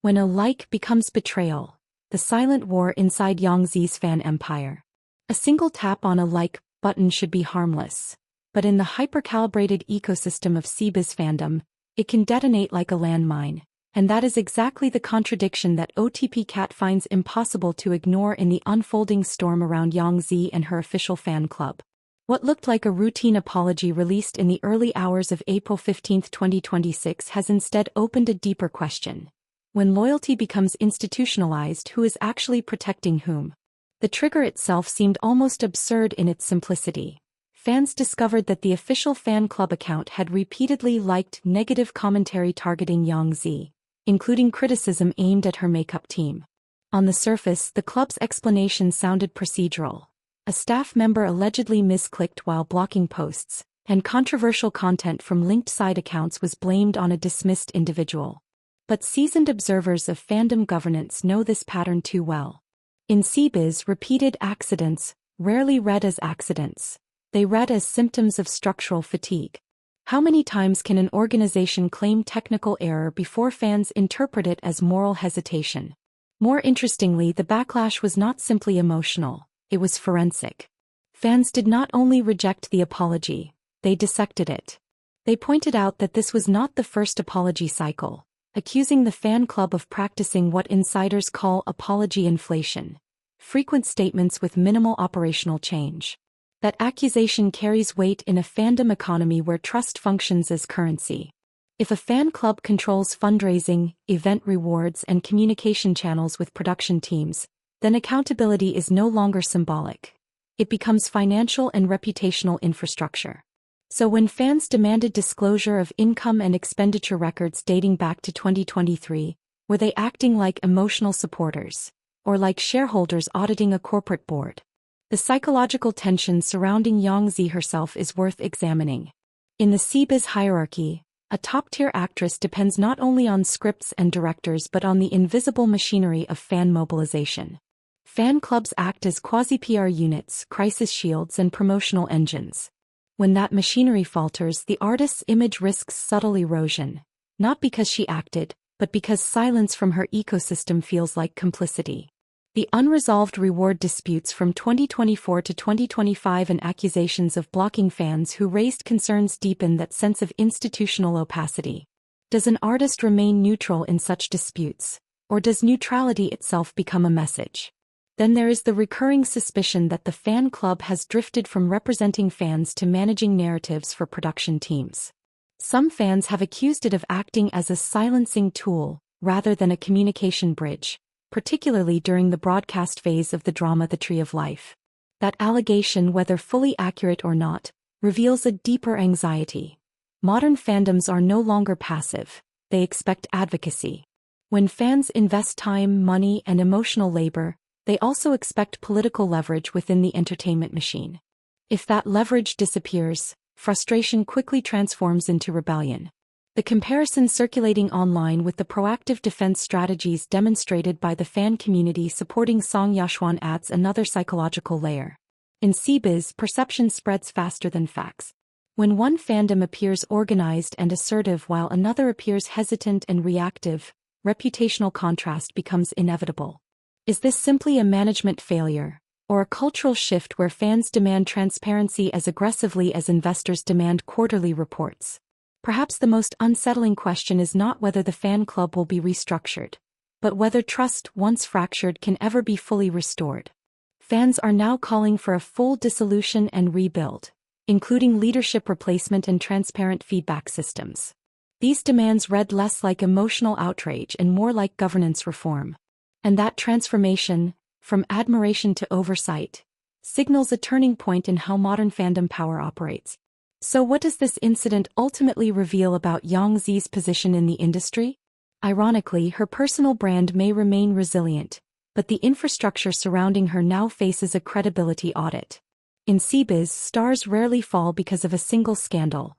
When a like becomes betrayal, the silent war inside Yang Zi's fan empire. A single tap on a like button should be harmless, but in the hyper-calibrated ecosystem of Xiaobiz fandom, it can detonate like a landmine, and that is exactly the contradiction that OTP CAT finds impossible to ignore in the unfolding storm around Yang Zi and her official fan club. What looked like a routine apology released in the early hours of April 15, 2026 has instead opened a deeper question. When loyalty becomes institutionalized, who is actually protecting whom? The trigger itself seemed almost absurd in its simplicity. Fans discovered that the official fan club account had repeatedly liked negative commentary targeting Yang Zi, including criticism aimed at her makeup team. On the surface, the club's explanation sounded procedural. A staff member allegedly misclicked while blocking posts, and controversial content from linked side accounts was blamed on a dismissed individual. But seasoned observers of fandom governance know this pattern too well. In Xiaobiz, repeated accidents, rarely read as accidents. They read as symptoms of structural fatigue. How many times can an organization claim technical error before fans interpret it as moral hesitation? More interestingly, the backlash was not simply emotional, it was forensic. Fans did not only reject the apology, they dissected it. They pointed out that this was not the first apology cycle, accusing the fan club of practicing what insiders call apology inflation, frequent statements with minimal operational change. That accusation carries weight in a fandom economy where trust functions as currency. If a fan club controls fundraising, event rewards, and communication channels with production teams, then accountability is no longer symbolic. It becomes financial and reputational infrastructure. So when fans demanded disclosure of income and expenditure records dating back to 2023, were they acting like emotional supporters, or like shareholders auditing a corporate board? The psychological tension surrounding Yang Zi herself is worth examining. In the Xiaobiz hierarchy, a top-tier actress depends not only on scripts and directors but on the invisible machinery of fan mobilization. Fan clubs act as quasi-PR units, crisis shields, and promotional engines. When that machinery falters, the artist's image risks subtle erosion, not because she acted, but because silence from her ecosystem feels like complicity. The unresolved reward disputes from 2024 to 2025 and accusations of blocking fans who raised concerns deepen that sense of institutional opacity. Does an artist remain neutral in such disputes, or does neutrality itself become a message? Then there is the recurring suspicion that the fan club has drifted from representing fans to managing narratives for production teams. Some fans have accused it of acting as a silencing tool, rather than a communication bridge, particularly during the broadcast phase of the drama The Tree of Life. That allegation, whether fully accurate or not, reveals a deeper anxiety. Modern fandoms are no longer passive, they expect advocacy. When fans invest time, money, and emotional labor, they also expect political leverage within the entertainment machine. If that leverage disappears, frustration quickly transforms into rebellion. The comparison circulating online with the proactive defense strategies demonstrated by the fan community supporting XiaoZhan adds another psychological layer. In Xiaobiz, perception spreads faster than facts. When one fandom appears organized and assertive while another appears hesitant and reactive, reputational contrast becomes inevitable. Is this simply a management failure, or a cultural shift where fans demand transparency as aggressively as investors demand quarterly reports? Perhaps the most unsettling question is not whether the fan club will be restructured, but whether trust, once fractured, can ever be fully restored. Fans are now calling for a full dissolution and rebuild, including leadership replacement and transparent feedback systems. These demands read less like emotional outrage and more like governance reform. And that transformation, from admiration to oversight, signals a turning point in how modern fandom power operates. So what does this incident ultimately reveal about Yang Zi's position in the industry? Ironically, her personal brand may remain resilient, but the infrastructure surrounding her now faces a credibility audit. In Xiaobiz, stars rarely fall because of a single scandal.